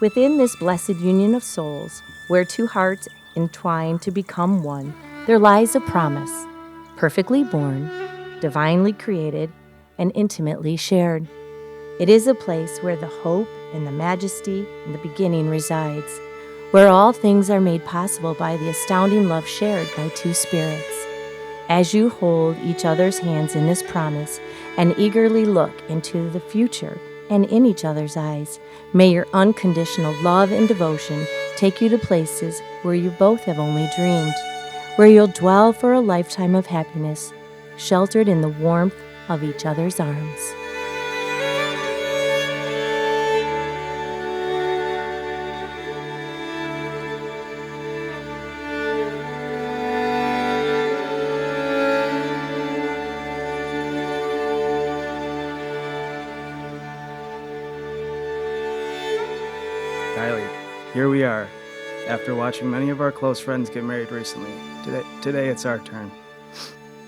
Within this blessed union of souls, where two hearts entwine to become one, there lies a promise, perfectly born, divinely created, and intimately shared. It is a place where the hope and the majesty and the beginning resides, where all things are made possible by the astounding love shared by two spirits. As you hold each other's hands in this promise and eagerly look into the future and in each other's eyes, may your unconditional love and devotion take you to places where you both have only dreamed, where you'll dwell for a lifetime of happiness, sheltered in the warmth of each other's arms. Kylie, here we are, after watching many of our close friends get married recently. Today it's our turn.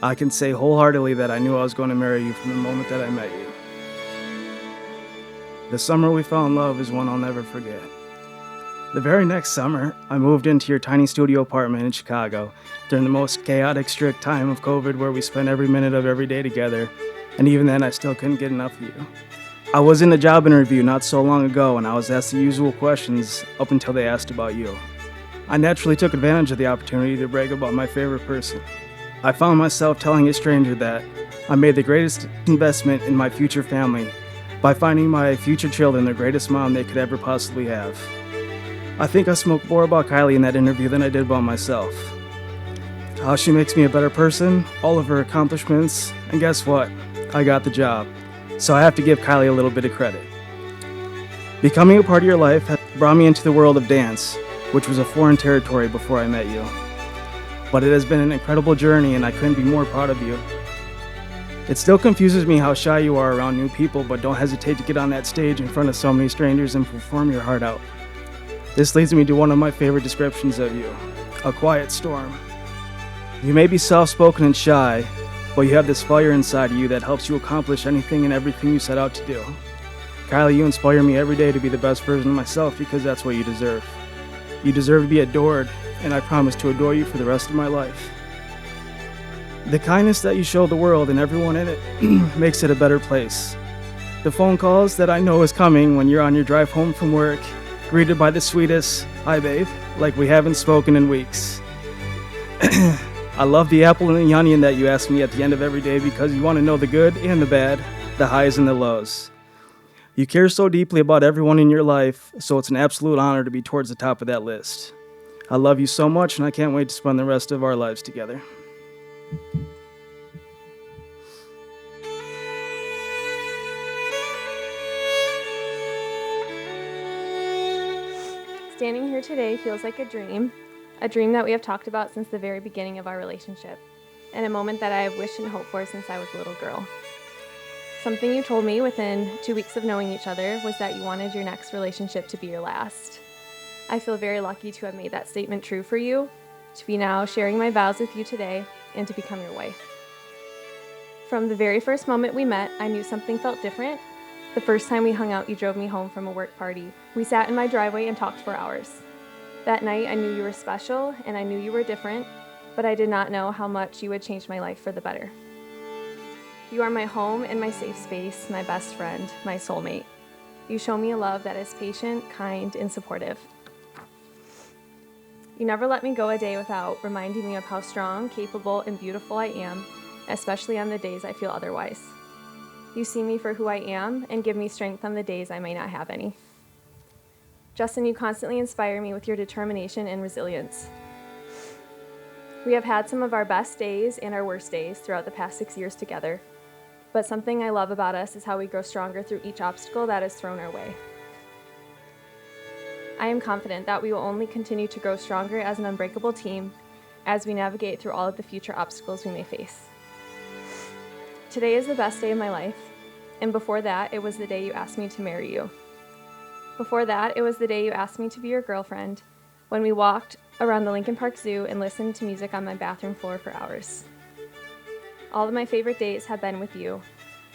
I can say wholeheartedly that I knew I was going to marry you from the moment that I met you. The summer we fell in love is one I'll never forget. The very next summer, I moved into your tiny studio apartment in Chicago during the most chaotic, strict time of COVID, where we spent every minute of every day together, and even then I still couldn't get enough of you. I was in a job interview not so long ago, and I was asked the usual questions up until they asked about you. I naturally took advantage of the opportunity to brag about my favorite person. I found myself telling a stranger that I made the greatest investment in my future family by finding my future children the greatest mom they could ever possibly have. I think I spoke more about Kylie in that interview than I did about myself. How she makes me a better person, all of her accomplishments, and guess what? I got the job. So I have to give Kylie a little bit of credit. Becoming a part of your life has brought me into the world of dance, which was a foreign territory before I met you. But it has been an incredible journey, and I couldn't be more proud of you. It still confuses me how shy you are around new people, but don't hesitate to get on that stage in front of so many strangers and perform your heart out. This leads me to one of my favorite descriptions of you, a quiet storm. You may be soft-spoken and shy, but you have this fire inside of you that helps you accomplish anything and everything you set out to do. Kylie, you inspire me every day to be the best version of myself, because that's what you deserve. You deserve to be adored, and I promise to adore you for the rest of my life. The kindness that you show the world and everyone in it makes it a better place. The phone calls that I know is coming when you're on your drive home from work, greeted by the sweetest, "Hi babe," like we haven't spoken in weeks. I love the apple and the onion that you ask me at the end of every day, because you want to know the good and the bad, the highs and the lows. You care so deeply about everyone in your life, so it's an absolute honor to be towards the top of that list. I love you so much, and I can't wait to spend the rest of our lives together. Standing here today feels like a dream that we have talked about since the very beginning of our relationship, and a moment that I have wished and hoped for since I was a little girl. Something you told me within 2 weeks of knowing each other was that you wanted your next relationship to be your last. I feel very lucky to have made that statement true for you, to be now sharing my vows with you today, and to become your wife. From the very first moment we met, I knew something felt different. The first time we hung out, you drove me home from a work party. We sat in my driveway and talked for hours. That night, I knew you were special, and I knew you were different, but I did not know how much you would change my life for the better. You are my home and my safe space, my best friend, my soulmate. You show me a love that is patient, kind, and supportive. You never let me go a day without reminding me of how strong, capable, and beautiful I am, especially on the days I feel otherwise. You see me for who I am and give me strength on the days I may not have any. Justin, you constantly inspire me with your determination and resilience. We have had some of our best days and our worst days throughout the past 6 years together, but something I love about us is how we grow stronger through each obstacle that is thrown our way. I am confident that we will only continue to grow stronger as an unbreakable team as we navigate through all of the future obstacles we may face. Today is the best day of my life, and before that, it was the day you asked me to marry you. Before that, it was the day you asked me to be your girlfriend, when we walked around the Lincoln Park Zoo and listened to music on my bathroom floor for hours. All of my favorite days have been with you,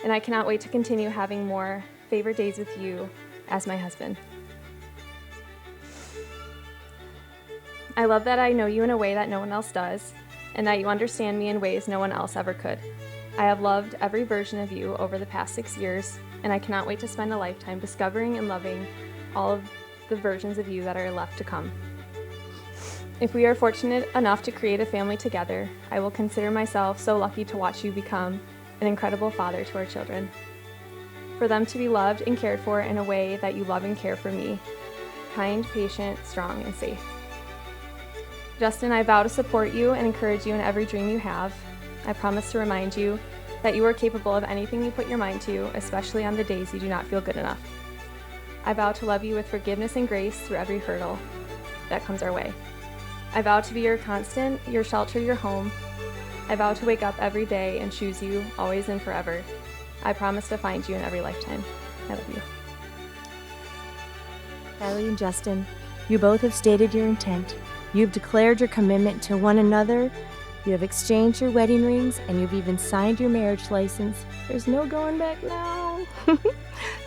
and I cannot wait to continue having more favorite days with you as my husband. I love that I know you in a way that no one else does, and that you understand me in ways no one else ever could. I have loved every version of you over the past 6 years, and I cannot wait to spend a lifetime discovering and loving all of the versions of you that are left to come. If we are fortunate enough to create a family together, I will consider myself so lucky to watch you become an incredible father to our children. For them to be loved and cared for in a way that you love and care for me, kind, patient, strong, and safe. Justin, I vow to support you and encourage you in every dream you have. I promise to remind you that you are capable of anything you put your mind to, especially on the days you do not feel good enough. I vow to love you with forgiveness and grace through every hurdle that comes our way. I vow to be your constant, your shelter, your home. I vow to wake up every day and choose you, always and forever. I promise to find you in every lifetime. I love you. Kylie and Justin, you both have stated your intent. You've declared your commitment to one another. You have exchanged your wedding rings, and you've even signed your marriage license. There's no going back now.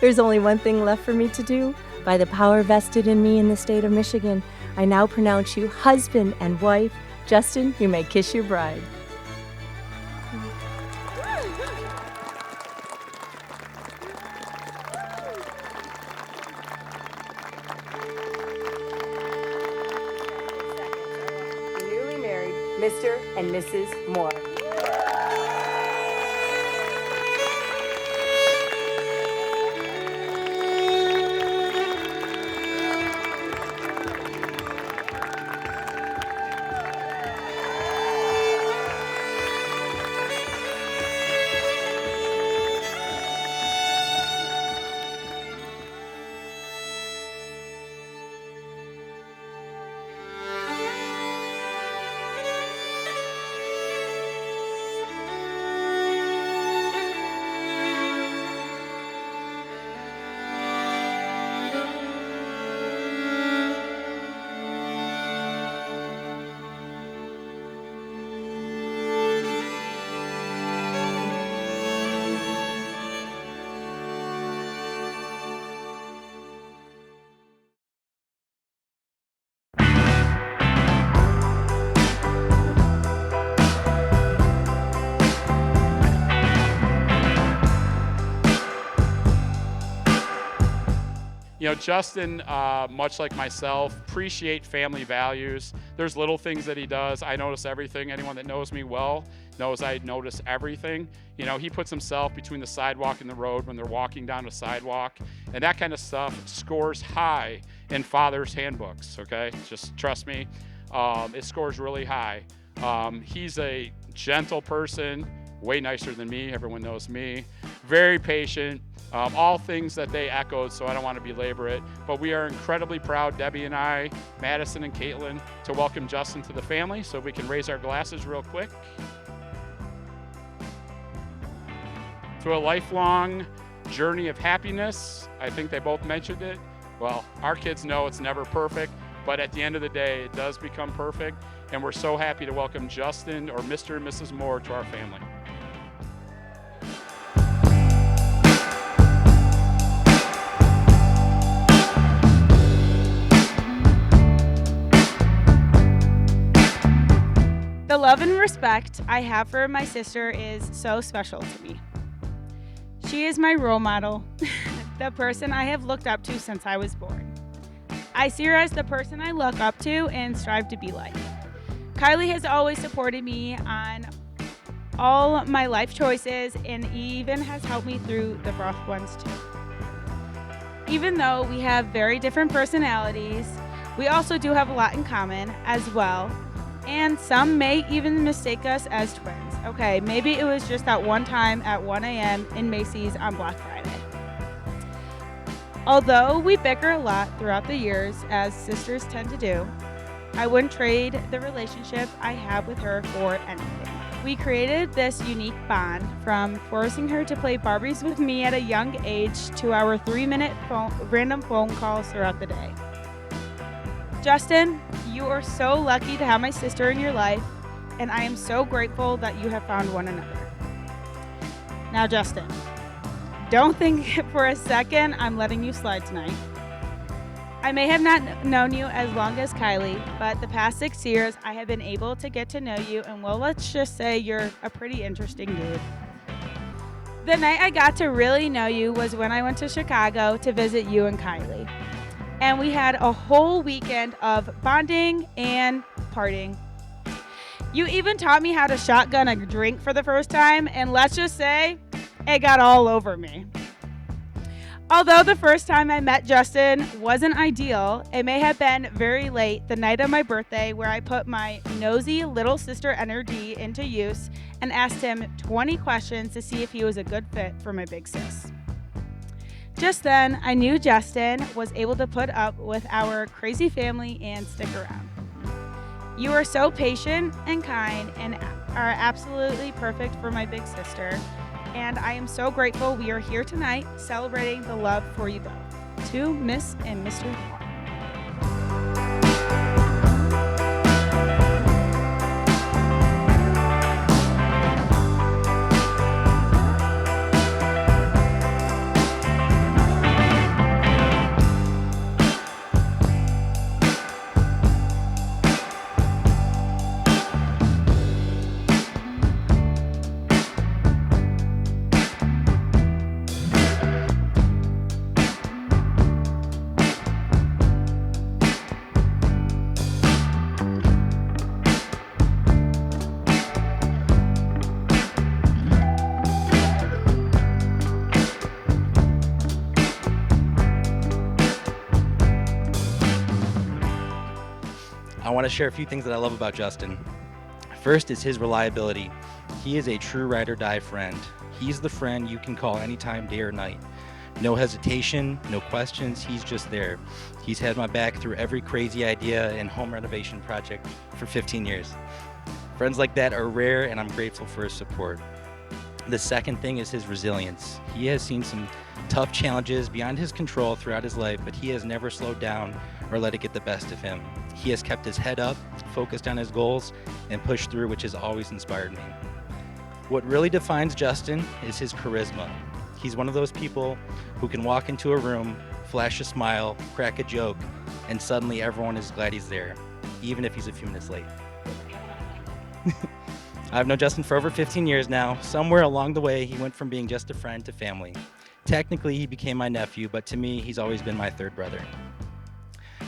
There's only one thing left for me to do. By the power vested in me in the state of Michigan, I now pronounce you husband and wife. Justin, you may kiss your bride. Newly married, Mr. and Mrs. Moore. You know, Justin, much like myself, appreciate family values. There's little things that he does. I notice everything. Anyone that knows me well knows I notice everything. You know, he puts himself between the sidewalk and the road when they're walking down the sidewalk, and that kind of stuff scores high in fathers' handbooks, okay? Just trust me, it scores really high. He's a gentle person, way nicer than me. Everyone knows me. Very patient. All things that they echoed, so I don't want to belabor it. But we are incredibly proud, Debbie and I, Madison and Caitlin, to welcome Justin to the family. So we can raise our glasses real quick. To a lifelong journey of happiness. I think they both mentioned it. Well, our kids know it's never perfect, but at the end of the day, it does become perfect. And we're so happy to welcome Justin, or Mr. and Mrs. Moore, to our family. The love and respect I have for my sister is so special to me. She is my role model, the person I have looked up to since I was born. I see her as the person I look up to and strive to be like. Kylie has always supported me on all my life choices and even has helped me through the rough ones too. Even though we have very different personalities, we also do have a lot in common as well. And some may even mistake us as twins. Okay, maybe it was just that one time at 1 a.m. in Macy's on Black Friday. Although we bicker a lot throughout the years, as sisters tend to do, I wouldn't trade the relationship I have with her for anything. We created this unique bond from forcing her to play Barbies with me at a young age to our 3-minute random phone calls throughout the day. Justin, you are so lucky to have my sister in your life, and I am so grateful that you have found one another. Now, Justin, don't think for a second I'm letting you slide tonight. I may have not known you as long as Kylie, but the past 6 years I have been able to get to know you, and well, let's just say you're a pretty interesting dude. The night I got to really know you was when I went to Chicago to visit you and Kylie. And we had a whole weekend of bonding and partying. You even taught me how to shotgun a drink for the first time, and let's just say, it got all over me. Although the first time I met Justin wasn't ideal, it may have been very late the night of my birthday where I put my nosy little sister energy into use and asked him 20 questions to see if he was a good fit for my big sis. Just then, I knew Justin was able to put up with our crazy family and stick around. You are so patient and kind and are absolutely perfect for my big sister. And I am so grateful we are here tonight celebrating the love for you both. To Miss and Mr. Hall. I want to share a few things that I love about Justin. First is his reliability. He is a true ride or die friend. He's the friend you can call anytime, day or night. No hesitation, no questions, he's just there. He's had my back through every crazy idea and home renovation project for 15 years. Friends like that are rare, and I'm grateful for his support. The second thing is his resilience. He has seen some tough challenges beyond his control throughout his life, but he has never slowed down or let it get the best of him. He has kept his head up, focused on his goals, and pushed through, which has always inspired me. What really defines Justin is his charisma. He's one of those people who can walk into a room, flash a smile, crack a joke, and suddenly everyone is glad he's there, even if he's a few minutes late. I've known Justin for over 15 years now. Somewhere along the way, he went from being just a friend to family. Technically, he became my nephew, but to me, he's always been my third brother.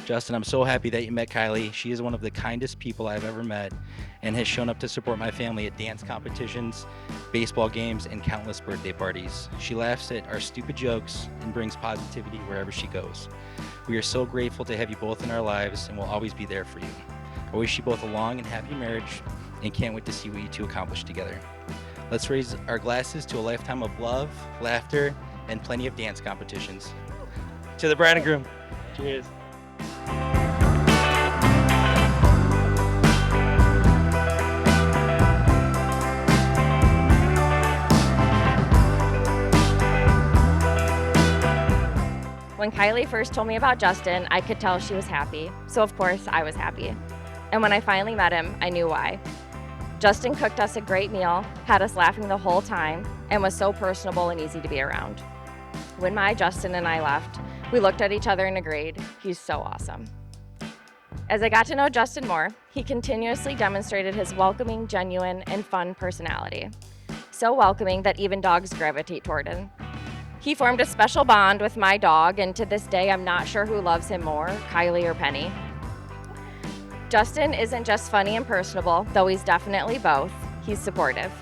Justin, I'm so happy that you met Kylie. She is one of the kindest people I've ever met and has shown up to support my family at dance competitions, baseball games, and countless birthday parties. She laughs at our stupid jokes and brings positivity wherever she goes. We are so grateful to have you both in our lives and will always be there for you. I wish you both a long and happy marriage and can't wait to see what you two accomplish together. Let's raise our glasses to a lifetime of love, laughter, and plenty of dance competitions. To the bride and groom. Cheers. When Kylie first told me about Justin, I could tell she was happy, so of course I was happy. And when I finally met him, I knew why. Justin cooked us a great meal, had us laughing the whole time, and was so personable and easy to be around. When my Justin and I left, we looked at each other and agreed, he's so awesome. As I got to know Justin more, he continuously demonstrated his welcoming, genuine, and fun personality. So welcoming that even dogs gravitate toward him. He formed a special bond with my dog, and to this day, I'm not sure who loves him more, Kylie or Penny. Justin isn't just funny and personable, though he's definitely both. He's supportive.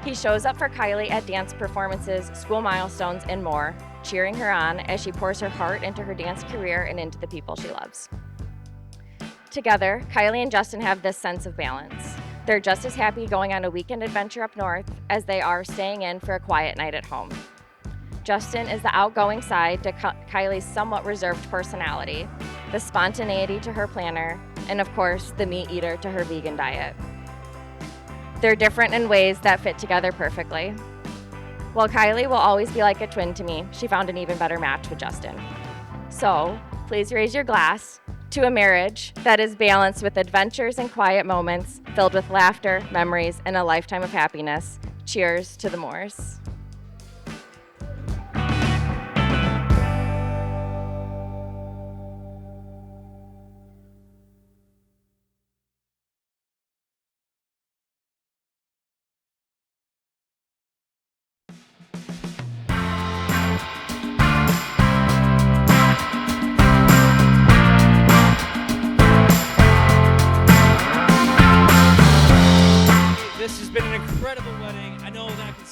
He shows up for Kylie at dance performances, school milestones, and more, cheering her on as she pours her heart into her dance career and into the people she loves. Together, Kylie and Justin have this sense of balance. They're just as happy going on a weekend adventure up north as they are staying in for a quiet night at home. Justin is the outgoing side to Kylie's somewhat reserved personality, the spontaneity to her planner, and of course, the meat eater to her vegan diet. They're different in ways that fit together perfectly. While Kylie will always be like a twin to me, she found an even better match with Justin. So, please raise your glass to a marriage that is balanced with adventures and quiet moments, filled with laughter, memories, and a lifetime of happiness. Cheers to the Moores.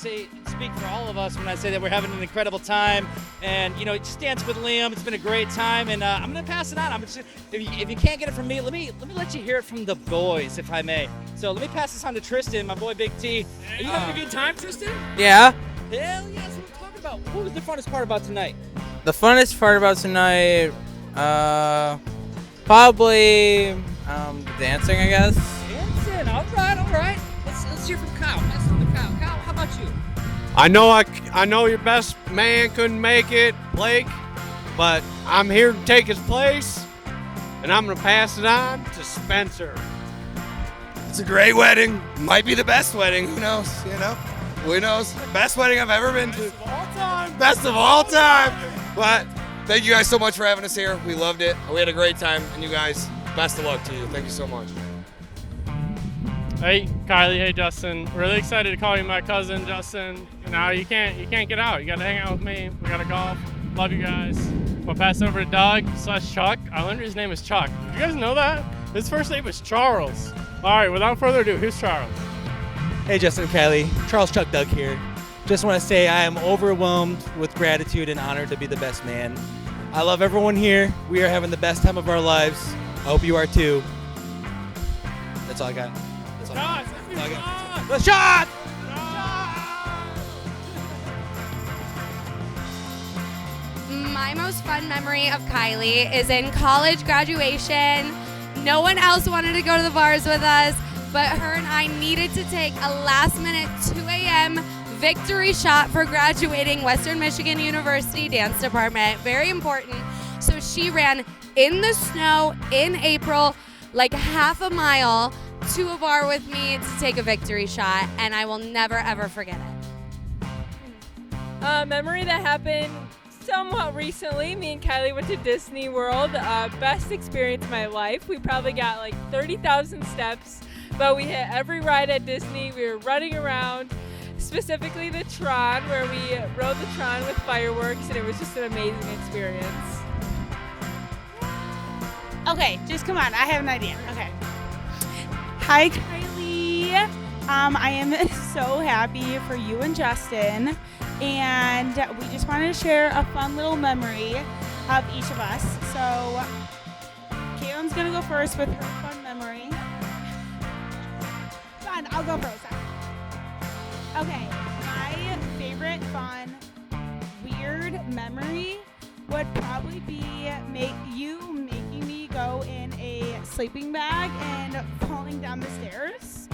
speak for all of us when I say that we're having an incredible time. And, just dance with Liam. It's been a great time. And I'm going to pass it on. If you can't get it from me, let me let you hear it from the boys, if I may. So let me pass this on to Tristan, my boy Big T. Are you having a good time, Tristan? Yeah. Hell yeah, that's what I'm talking about. What was the funnest part about tonight? The funnest part about tonight, probably dancing, I guess. Dancing. All right. Let's hear from Kyle. Pass it on to Kyle. Kyle, how about you? I know your best man couldn't make it, Blake, but I'm here to take his place, and I'm going to pass it on to Spencer. It's a great wedding. Might be the best wedding. Who knows? Who knows? Best wedding I've ever been to. Best of all time. But thank you guys so much for having us here. We loved it. We had a great time. And you guys, best of luck to you. Thank you so much. Hey, Kylie. Hey, Justin. Really excited to call you my cousin, Justin. Now you can't get out. You got to hang out with me. We got to golf. Love you guys. We'll pass over to Doug/Chuck. I learned his name is Chuck. Did you guys know that? His first name was Charles. All right, without further ado, here's Charles. Hey, Justin and Kylie. Charles Chuck Doug here. Just want to say I am overwhelmed with gratitude and honored to be the best man. I love everyone here. We are having the best time of our lives. I hope you are too. That's all I got. That's all I got. The shot! My most fun memory of Kylie is in college graduation. No one else wanted to go to the bars with us, but her and I needed to take a last-minute 2 a.m. victory shot for graduating Western Michigan University Dance Department. Very important. So she ran in the snow in April, like half a mile, to a bar with me to take a victory shot, and I will never, ever forget it. A memory that happened somewhat recently. Me and Kylie went to Disney World. Best experience of my life. We probably got like 30,000 steps, but we hit every ride at Disney. We were running around, specifically the Tron, where we rode the Tron with fireworks, and it was just an amazing experience. Okay, just come on. I have an idea. Okay. Hi, Kylie. I am so happy for you and Justin, and we just wanted to share a fun little memory of each of us. So, Caitlin's gonna go first with her fun memory. Fun, I'll go first. Okay, my favorite fun, weird memory would probably be making me go in a sleeping bag and falling down the stairs.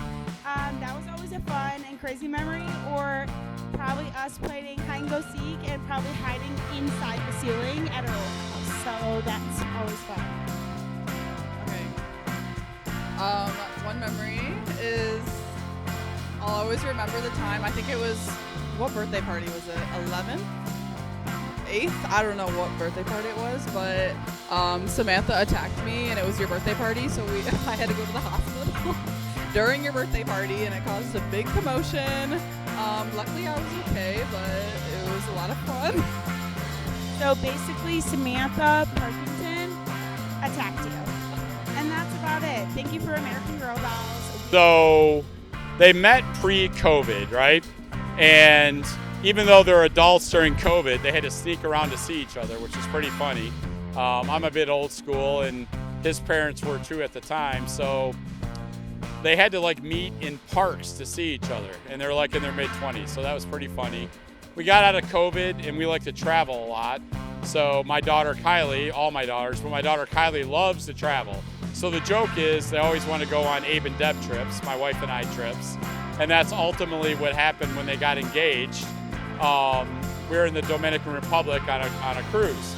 That was always a fun and crazy memory, or probably us playing hide and go seek and probably hiding inside the ceiling at our old house. So that's always fun. Okay. One memory is I'll always remember the time. I think it was, what birthday party was it? 11th? 8th? I don't know what birthday party it was, but Samantha attacked me and it was your birthday party, so I had to go to the hospital during your birthday party, and it caused a big commotion. Luckily I was okay, but it was a lot of fun. So basically, Samantha Parkington attacked you. And that's about it. Thank you for American Girl Dolls. So they met pre-COVID, right? And even though they're adults during COVID, they had to sneak around to see each other, which is pretty funny. I'm a bit old school, and his parents were too at the time. So they had to meet in parks to see each other, and they're in their mid-20s, so that was pretty funny. We got out of COVID, and we like to travel a lot. So my daughter Kylie, all my daughters, but my daughter Kylie loves to travel. So the joke is they always want to go on Abe and Deb trips, my wife and I trips, and that's ultimately what happened when they got engaged. We were in the Dominican Republic on a cruise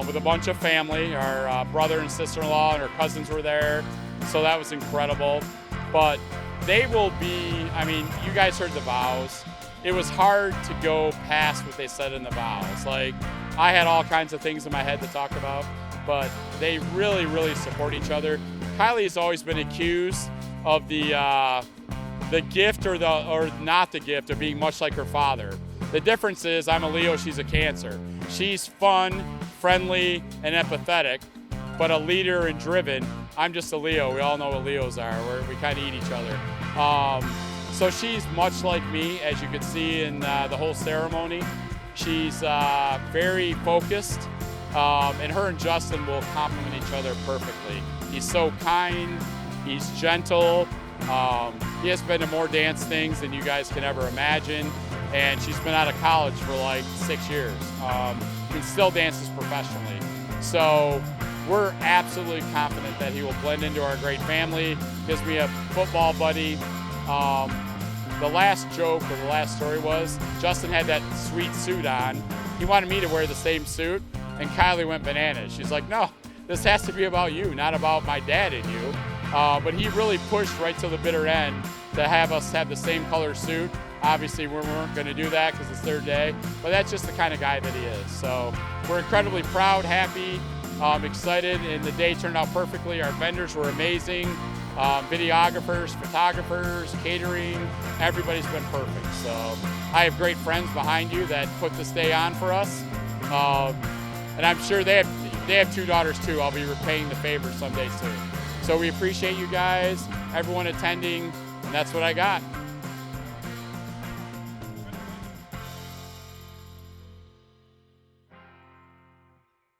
with a bunch of family. Our brother and sister-in-law and her cousins were there. So that was incredible. But they will be, you guys heard the vows. It was hard to go past what they said in the vows. I had all kinds of things in my head to talk about, but they really, really support each other. Kylie's always been accused of the gift or not the gift of being much like her father. The difference is I'm a Leo, she's a Cancer. She's fun, friendly, and empathetic, but a leader and driven. I'm just a Leo. We all know what Leos are. We kind of eat each other. So she's much like me, as you could see in the whole ceremony. She's very focused, and her and Justin will complement each other perfectly. He's so kind, he's gentle, he has been to more dance things than you guys can ever imagine, and she's been out of college for like 6 years, and still dances professionally. So we're absolutely confident that he will blend into our great family. Gives me a football buddy. The last joke or the last story was Justin had that sweet suit on. He wanted me to wear the same suit, and Kylie went bananas. She's like, no, this has to be about you, not about my dad and you. But he really pushed right till the bitter end to have us have the same color suit. Obviously, we weren't going to do that because it's their day, but that's just the kind of guy that he is. So we're incredibly proud, happy, excited, and the day turned out perfectly. Our vendors were amazing. Videographers, photographers, catering, everybody's been perfect. So I have great friends behind you that put this day on for us. And I'm sure they have 2 daughters too. I'll be repaying the favor someday soon. So we appreciate you guys, everyone attending, and that's what I got.